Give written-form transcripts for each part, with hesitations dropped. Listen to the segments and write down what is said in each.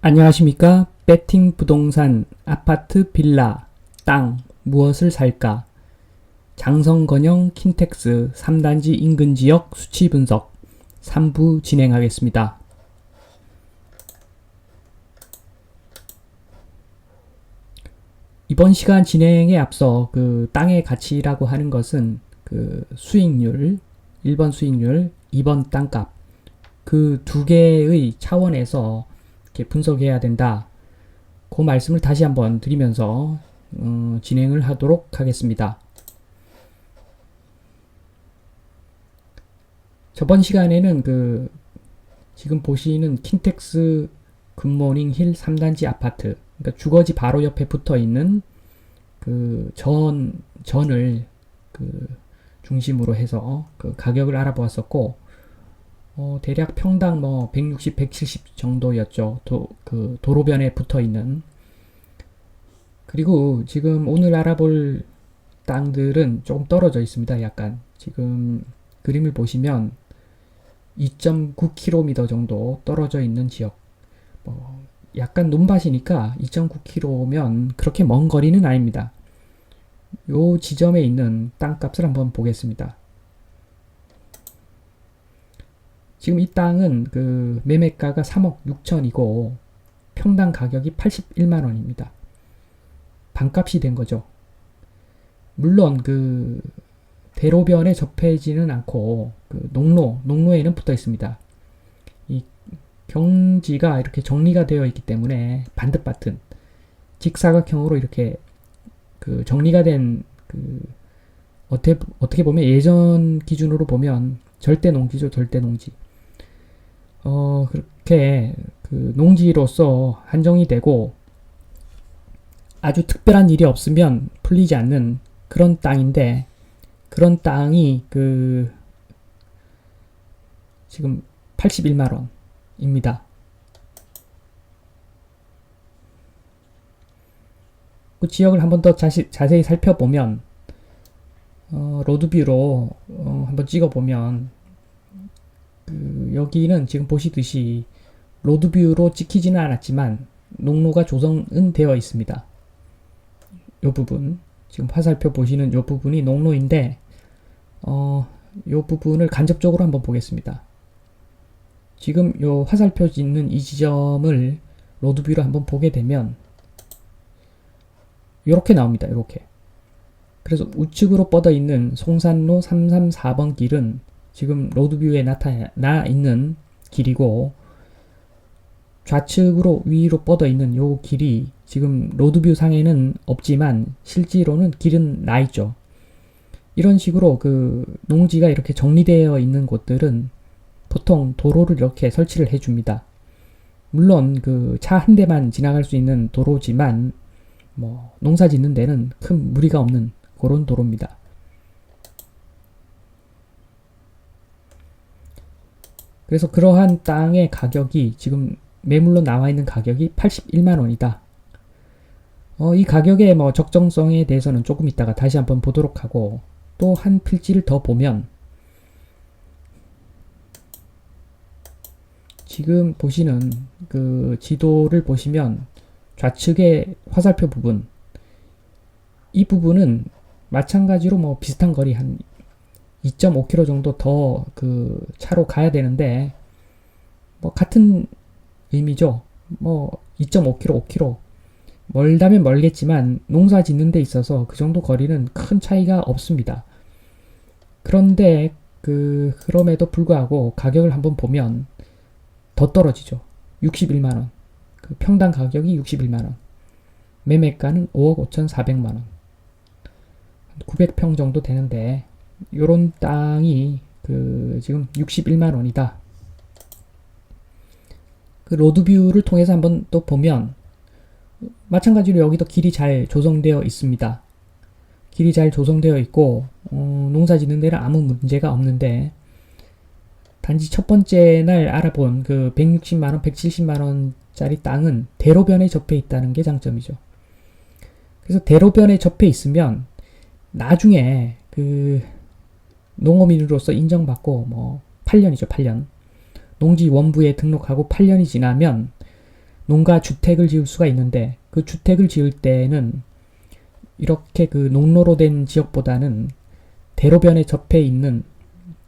안녕하십니까? 배팅 부동산, 아파트, 빌라, 땅, 무엇을 살까? 장성건영 킨텍스 3단지 인근 지역 수치 분석 3부 진행하겠습니다. 이번 시간 진행에 앞서 그 땅의 가치라고 하는 것은 그 수익률, 1번 수익률, 2번 땅값 그 두 개의 차원에서 이렇게 분석해야 된다. 그 말씀을 다시 한번 드리면서 진행을 하도록 하겠습니다. 저번 시간에는 그 지금 보시는 킨텍스 굿모닝 힐 3단지 아파트, 그러니까 주거지 바로 옆에 붙어 있는 그 전을 그 중심으로 해서 그 가격을 알아보았었고, 대략 평당 뭐 160, 170 정도였죠. 그 도로변에 붙어 있는. 그리고 지금 오늘 알아볼 땅들은 조금 떨어져 있습니다. 약간 지금 그림을 보시면 2.9km 정도 떨어져 있는 지역. 약간 논밭이니까 2.9km면 그렇게 먼 거리는 아닙니다. 요 지점에 있는 땅값을 한번 보겠습니다. 지금 이 땅은 그 매매가가 3억 6천이고 평당 가격이 81만원입니다. 반값이 된 거죠. 물론 그 대로변에 접해지는 않고 그 농로에는 붙어 있습니다. 이 경지가 이렇게 정리가 되어 있기 때문에 반듯반듯 직사각형으로 이렇게 그 정리가 된 그 어떻게 보면 예전 기준으로 보면 절대 농지죠. 절대 농지. 그렇게 그 농지로서 한정이 되고 아주 특별한 일이 없으면 풀리지 않는 그런 땅인데, 그런 땅이 그 지금 81만원입니다. 그 지역을 한번 더 자세히 살펴보면 로드뷰로 한번 찍어보면 그 여기는 지금 보시듯이 로드뷰로 찍히지는 않았지만 농로가 조성은 되어 있습니다. 이 부분 지금 화살표 보시는 이 부분이 농로인데 이 부분을 간접적으로 한번 보겠습니다. 지금 이 화살표 있는 이 지점을 로드뷰로 한번 보게 되면 이렇게 나옵니다. 이렇게. 그래서 우측으로 뻗어 있는 송산로 334번 길은 지금 로드뷰에 나타나 있는 길이고, 좌측으로 위로 뻗어 있는 요 길이 지금 로드뷰 상에는 없지만 실제로는 길은 나 있죠. 이런 식으로 그 농지가 이렇게 정리되어 있는 곳들은 보통 도로를 이렇게 설치를 해줍니다. 물론 그 차 한 대만 지나갈 수 있는 도로지만 뭐 농사 짓는 데는 큰 무리가 없는 그런 도로입니다. 그래서 그러한 땅의 가격이 지금 매물로 나와 있는 가격이 81만원이다. 이 가격의 뭐 적정성에 대해서는 조금 이따가 다시 한번 보도록 하고, 또 한 필지를 더 보면 지금 보시는 그 지도를 보시면 좌측의 화살표 부분, 이 부분은 마찬가지로 뭐 비슷한 거리 한 2.5km 정도 더 그 차로 가야 되는데 뭐 같은 의미죠. 뭐 2.5km, 5km 멀다면 멀겠지만 농사 짓는 데 있어서 그 정도 거리는 큰 차이가 없습니다. 그런데 그럼에도 불구하고 가격을 한번 보면 더 떨어지죠. 61만원. 그 평당 가격이 61만원. 매매가는 5억 5,400만원. 900평 정도 되는데 요런 땅이 그 지금 61만원이다. 그 로드뷰를 통해서 한번 또 보면 마찬가지로 여기도 길이 잘 조성되어 있습니다. 길이 잘 조성되어 있고 농사 짓는 데는 아무 문제가 없는데, 단지 첫 번째 날 알아본 그 160만원, 170만원짜리 땅은 대로변에 접해 있다는 게 장점이죠. 그래서 대로변에 접해 있으면 나중에 그 농어민으로서 인정받고 뭐 8년이죠. 8년. 농지 원부에 등록하고 8년이 지나면 농가 주택을 지을 수가 있는데 그 주택을 지을 때는 이렇게 그 농로로 된 지역보다는 대로변에 접해 있는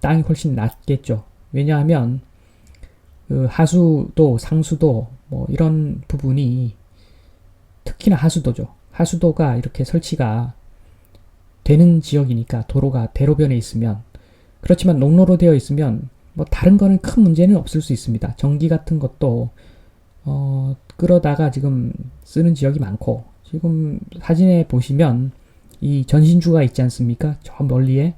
땅이 훨씬 낫겠죠. 왜냐하면 그 하수도, 상수도 뭐 이런 부분이 특히나 하수도죠. 하수도가 이렇게 설치가 되는 지역이니까 도로가 대로변에 있으면 그렇지만 농로로 되어 있으면 뭐 다른 거는 큰 문제는 없을 수 있습니다. 전기 같은 것도 끌어다가 지금 쓰는 지역이 많고 지금 사진에 보시면 이 전신주가 있지 않습니까? 저 멀리에.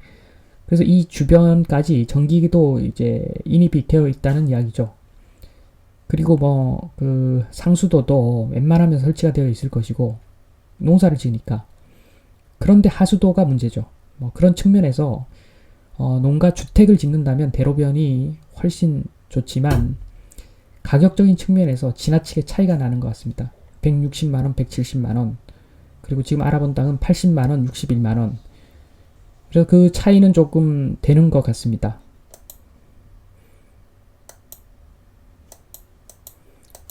그래서 이 주변까지 전기도 이제 인입이 되어 있다는 이야기죠. 그리고 뭐 그 상수도도 웬만하면 설치가 되어 있을 것이고 농사를 지으니까. 그런데 하수도가 문제죠. 뭐 그런 측면에서 농가 주택을 짓는다면 대로변이 훨씬 좋지만 가격적인 측면에서 지나치게 차이가 나는 것 같습니다. 160만원, 170만원, 그리고 지금 알아본 땅은 80만원, 61만원. 그래서 그 차이는 조금 되는 것 같습니다.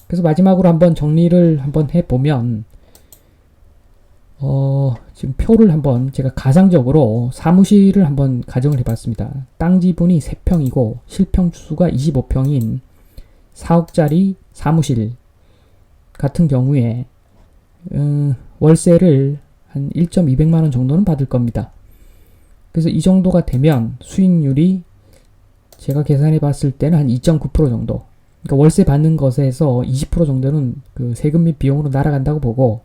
그래서 마지막으로 한번 정리를 한번 해보면 지금 표를 한번 제가 가상적으로 사무실을 한번 가정을 해봤습니다. 땅 지분이 3평이고 실평 주수가 25평인 4억짜리 사무실 같은 경우에 월세를 한 1,200만원 정도는 받을 겁니다. 그래서 이 정도가 되면 수익률이 제가 계산해 봤을 때는 한 2.9% 정도. 그러니까 월세 받는 것에서 20% 정도는 그 세금 및 비용으로 날아간다고 보고,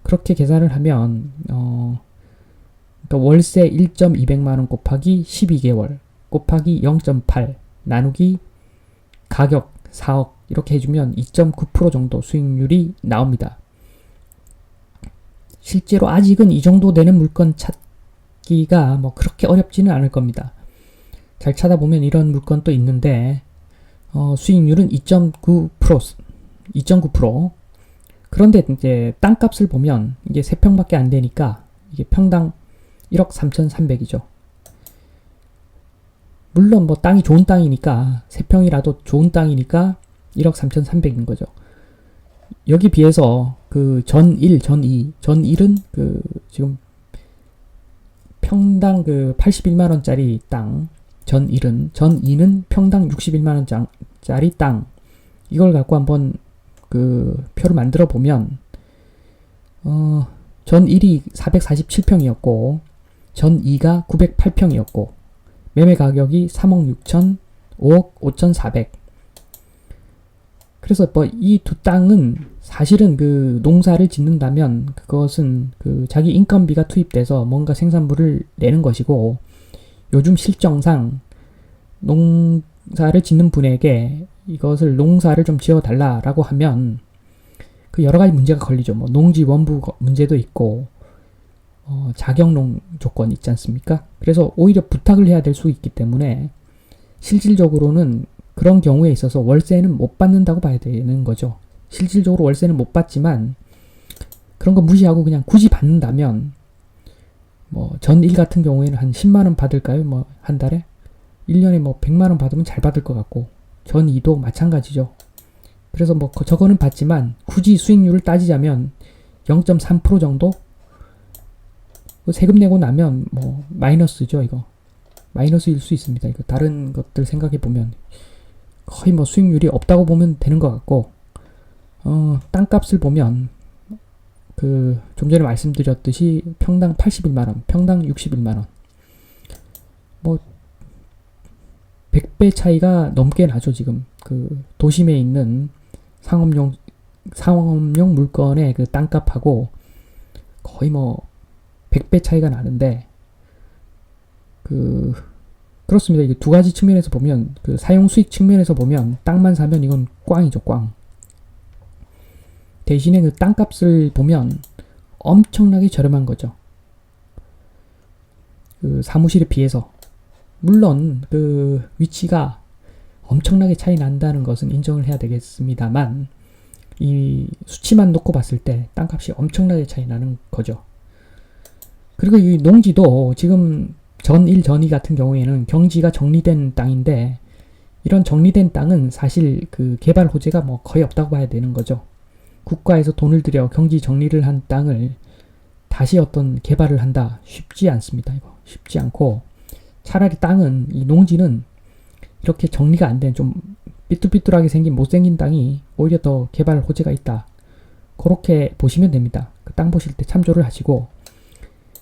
그렇게 계산을 하면 그러니까 월세 1,200만원 곱하기 12개월 곱하기 0.8 나누기 가격 4억 이렇게 해주면 2.9% 정도 수익률이 나옵니다. 실제로 아직은 이 정도 되는 물건 찾기가 뭐 그렇게 어렵지는 않을 겁니다. 잘 찾아보면 이런 물건 또 있는데 수익률은 2.9%. 그런데 이제 땅값을 보면 이게 3평밖에 안 되니까 이게 평당 1억 3,300이죠. 물론 뭐 땅이 좋은 땅이니까 3평이라도 좋은 땅이니까 1억 3,300인 거죠. 여기 비해서 그 전1, 전2은 그 지금 평당 그 81만원짜리 땅, 전2는 평당 61만원짜리 땅, 이걸 갖고 한번 그 표를 만들어 보면 전1이 447평이었고 전2가 908평이었고 매매 가격이 3억 6천, 5억 5,400. 그래서 뭐 이 두 땅은 사실은 그 농사를 짓는다면 그것은 그 자기 인건비가 투입돼서 뭔가 생산물을 내는 것이고, 요즘 실정상 농사를 짓는 분에게 이것을 농사를 좀 지어달라라고 하면 그 여러 가지 문제가 걸리죠. 뭐 농지 원부 문제도 있고 자격농 조건 있지 않습니까? 그래서 오히려 부탁을 해야 될 수 있기 때문에 실질적으로는 그런 경우에 있어서 월세는 못 받는다고 봐야 되는 거죠. 실질적으로 월세는 못 받지만 그런 거 무시하고 그냥 굳이 받는다면 뭐 전1 같은 경우에는 한 10만원 받을까요? 뭐 한 달에? 1년에 뭐 100만원 받으면 잘 받을 것 같고 전2도 마찬가지죠. 그래서 뭐 저거는 받지만 굳이 수익률을 따지자면 0.3% 정도? 세금 내고 나면 뭐 마이너스죠. 이거 마이너스일 수 있습니다. 이거 다른 것들 생각해 보면 거의 뭐 수익률이 없다고 보면 되는 것 같고, 땅값을 보면 그 좀 전에 말씀드렸듯이 평당 81만원, 평당 61만원, 뭐 100배 차이가 넘게 나죠. 지금 그 도심에 있는 상업용 물건의 그 땅값하고 거의 뭐 100배 차이가 나는데, 그렇습니다. 이게 두 가지 측면에서 보면, 그 사용 수익 측면에서 보면 땅만 사면 이건 꽝이죠, 꽝. 대신에 그 땅값을 보면 엄청나게 저렴한 거죠. 그 사무실에 비해서. 물론 그 위치가 엄청나게 차이 난다는 것은 인정을 해야 되겠습니다만, 이 수치만 놓고 봤을 때 땅값이 엄청나게 차이 나는 거죠. 그리고 이 농지도 지금 전1, 전2 같은 경우에는 경지가 정리된 땅인데 이런 정리된 땅은 사실 그 개발 호재가 뭐 거의 없다고 봐야 되는 거죠. 국가에서 돈을 들여 경지 정리를 한 땅을 다시 어떤 개발을 한다. 쉽지 않습니다. 이거 쉽지 않고, 차라리 땅은, 이 농지는 이렇게 정리가 안 된 좀 삐뚤삐뚤하게 생긴 못생긴 땅이 오히려 더 개발 호재가 있다. 그렇게 보시면 됩니다. 그 땅 보실 때 참조를 하시고,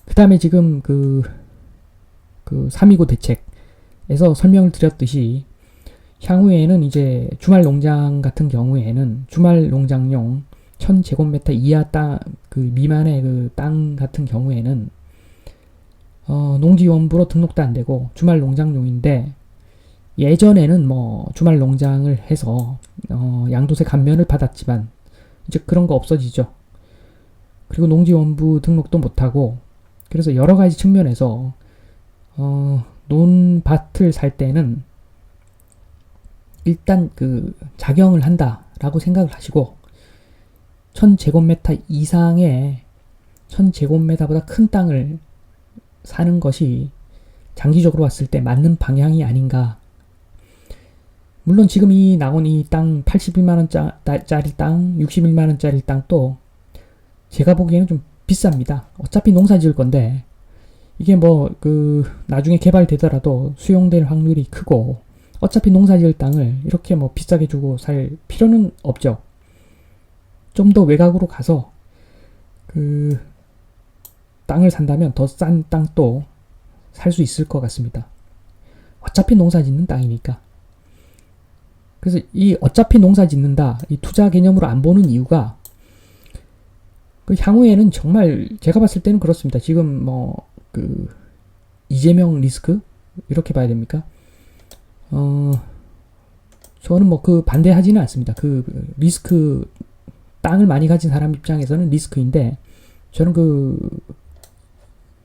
그 다음에 지금 그 3.29 대책에서 설명을 드렸듯이, 향후에는 이제 주말 농장 같은 경우에는 주말 농장용 1000제곱미터 이하 땅, 그 미만의 그 땅 같은 경우에는 농지원부로 등록도 안 되고 주말 농장용인데, 예전에는 뭐 주말 농장을 해서 양도세 감면을 받았지만 이제 그런 거 없어지죠. 그리고 농지원부 등록도 못하고, 그래서 여러 가지 측면에서 논밭을 살 때는 일단 그 작용을 한다라고 생각을 하시고, 1000제곱미터 이상의 1000제곱미터보다 큰 땅을 사는 것이 장기적으로 봤을 때 맞는 방향이 아닌가. 물론 지금 이 나온 이 땅 81만원짜리 땅, 61만원짜리 땅도 제가 보기에는 좀 비쌉니다. 어차피 농사 지을 건데, 이게 뭐 나중에 개발되더라도 수용될 확률이 크고, 어차피 농사 지을 땅을 이렇게 뭐 비싸게 주고 살 필요는 없죠. 좀 더 외곽으로 가서 그 땅을 산다면 더 싼 땅도 살 수 있을 것 같습니다. 어차피 농사 짓는 땅이니까. 그래서 이 어차피 농사 짓는다, 이 투자 개념으로 안 보는 이유가, 그 향후에는 정말 제가 봤을 때는 그렇습니다. 지금 뭐 이재명 리스크 이렇게 봐야 됩니까? 저는 뭐 반대하지는 않습니다. 리스크, 땅을 많이 가진 사람 입장에서는 리스크인데, 저는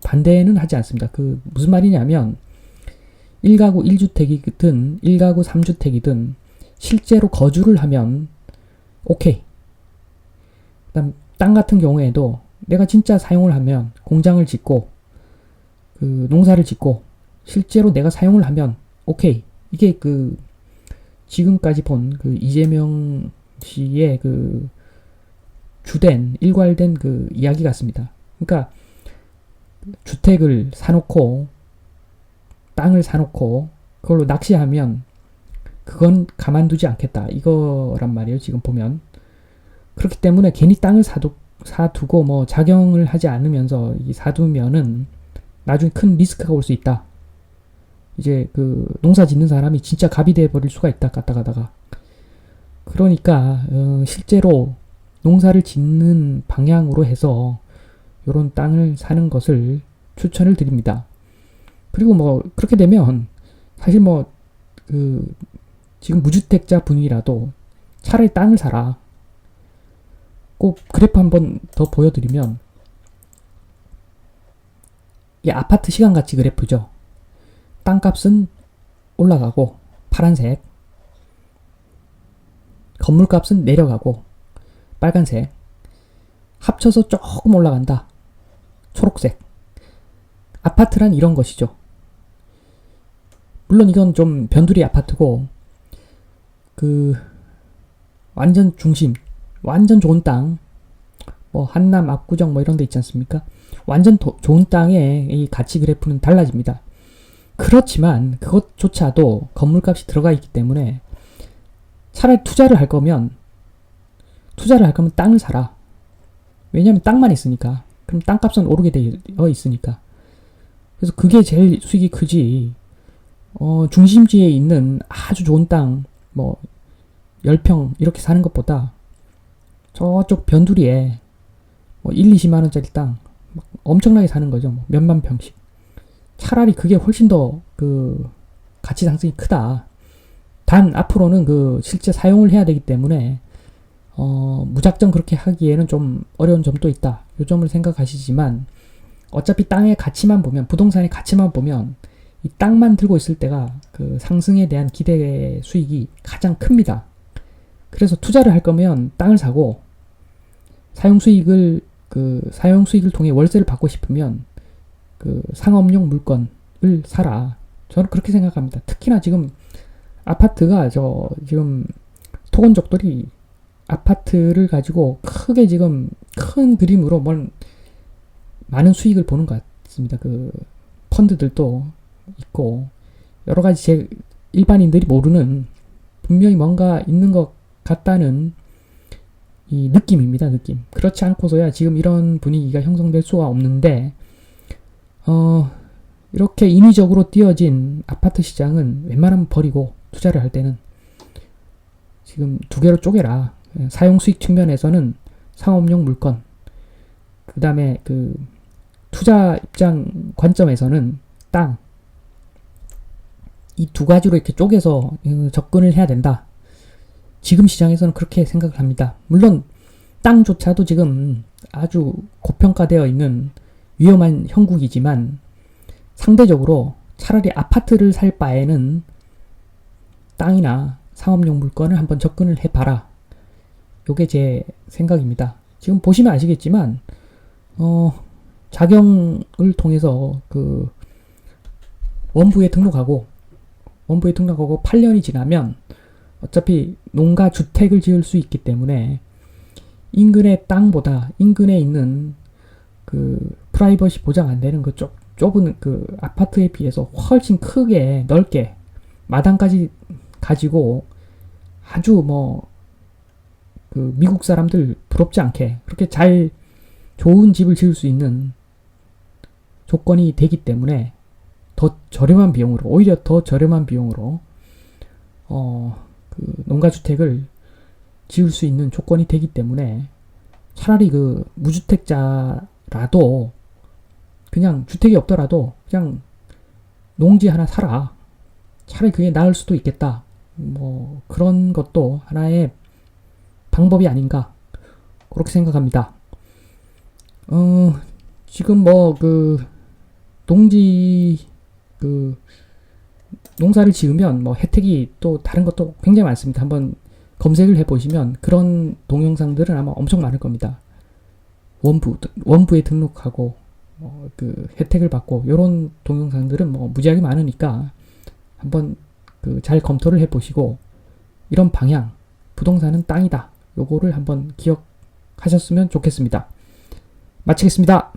반대는 하지 않습니다. 무슨 말이냐면, 1가구 1주택이든 1가구 3주택이든 실제로 거주를 하면 오케이. 그다음 땅 같은 경우에도 내가 진짜 사용을 하면, 공장을 짓고 농사를 짓고 실제로 내가 사용을 하면 오케이. 이게 지금까지 본 이재명 씨의 주된 일괄된 이야기 같습니다. 그러니까 주택을 사놓고 땅을 사놓고 그걸로 낚시하면 그건 가만두지 않겠다, 이거란 말이에요. 지금 보면. 그렇기 때문에 괜히 땅을 사두고 뭐 작용을 하지 않으면서 사두면은 나중에 큰 리스크가 올 수 있다. 이제 농사 짓는 사람이 진짜 갑이 돼버릴 수가 있다, 갔다 가다가. 그러니까 실제로 농사를 짓는 방향으로 해서 요런 땅을 사는 것을 추천을 드립니다. 그리고 뭐 그렇게 되면 사실 뭐 지금 무주택자 분이라도 차라리 땅을 사라. 꼭 그래프 한번 더 보여드리면, 이 아파트 시간가치 그래프죠. 땅값은 올라가고 파란색, 건물값은 내려가고 빨간색, 합쳐서 조금 올라간다 초록색. 아파트란 이런 것이죠. 물론 이건 좀 변두리 아파트고, 완전 중심, 완전 좋은 땅, 뭐 한남, 압구정 뭐 이런 데 있지 않습니까? 완전 좋은 땅의 이 가치 그래프는 달라집니다. 그렇지만 그것조차도 건물값이 들어가 있기 때문에 차라리 투자를 할 거면 땅을 사라. 왜냐면 땅만 있으니까. 그럼 땅값은 오르게 되어 있으니까. 그래서 그게 제일 수익이 크지. 중심지에 있는 아주 좋은 땅, 뭐 10평 이렇게 사는 것보다 저쪽 변두리에 뭐 1, 20만원짜리 땅 엄청나게 사는 거죠. 뭐 몇만 평씩. 차라리 그게 훨씬 더 가치 상승이 크다. 단 앞으로는 실제 사용을 해야 되기 때문에 무작정 그렇게 하기에는 좀 어려운 점도 있다. 요 점을 생각하시지만, 어차피 땅의 가치만 보면, 부동산의 가치만 보면 이 땅만 들고 있을 때가 상승에 대한 기대 수익이 가장 큽니다. 그래서 투자를 할 거면 땅을 사고, 사용 수익을 통해 월세를 받고 싶으면 상업용 물건을 사라. 저는 그렇게 생각합니다. 특히나 지금 아파트가 지금 토건족들이 아파트를 가지고 크게 지금 큰 그림으로 많은 수익을 보는 것 같습니다. 그 펀드들도 있고 여러 가지 일반인들이 모르는 분명히 뭔가 있는 것 같다는 이 느낌입니다. 느낌. 그렇지 않고서야 지금 이런 분위기가 형성될 수가 없는데 이렇게 인위적으로 띄어진 아파트 시장은 웬만하면 버리고 투자를 할 때는 지금 두 개로 쪼개라. 사용 수익 측면에서는 상업용 물건, 그 다음에 그 투자 입장 관점에서는 땅, 이 두 가지로 이렇게 쪼개서 접근을 해야 된다. 지금 시장에서는 그렇게 생각을 합니다. 물론 땅조차도 지금 아주 고평가되어 있는 위험한 형국이지만 상대적으로 차라리 아파트를 살 바에는 땅이나 상업용 물건을 한번 접근을 해봐라. 요게 제 생각입니다. 지금 보시면 아시겠지만 자경을 통해서 그 원부에 등록하고 8년이 지나면 어차피 농가 주택을 지을 수 있기 때문에 인근의 땅보다 인근에 있는 그 프라이버시 보장 안 되는 그 좁은 그 아파트에 비해서 훨씬 크게 넓게 마당까지 가지고 아주 그 미국 사람들 부럽지 않게 그렇게 잘 좋은 집을 지을 수 있는 조건이 되기 때문에 더 저렴한 비용으로 오히려 더 저렴한 비용으로 그 농가주택을 지을 수 있는 조건이 되기 때문에 차라리 그 무주택자라도 그냥 주택이 없더라도 그냥 농지 하나 사라. 차라리 그게 나을 수도 있겠다. 그런 것도 하나의 방법이 아닌가 그렇게 생각합니다. 지금 그 농지 그 농사를 지으면 혜택이 또 다른 것도 굉장히 많습니다. 한번 검색을 해보시면 그런 동영상들은 아마 엄청 많을 겁니다. 원부에 등록하고 그 혜택을 받고 이런 동영상들은 무지하게 많으니까 한번 그 잘 검토를 해보시고 이런 방향 부동산은 땅이다. 요거를 한번 기억하셨으면 좋겠습니다. 마치겠습니다.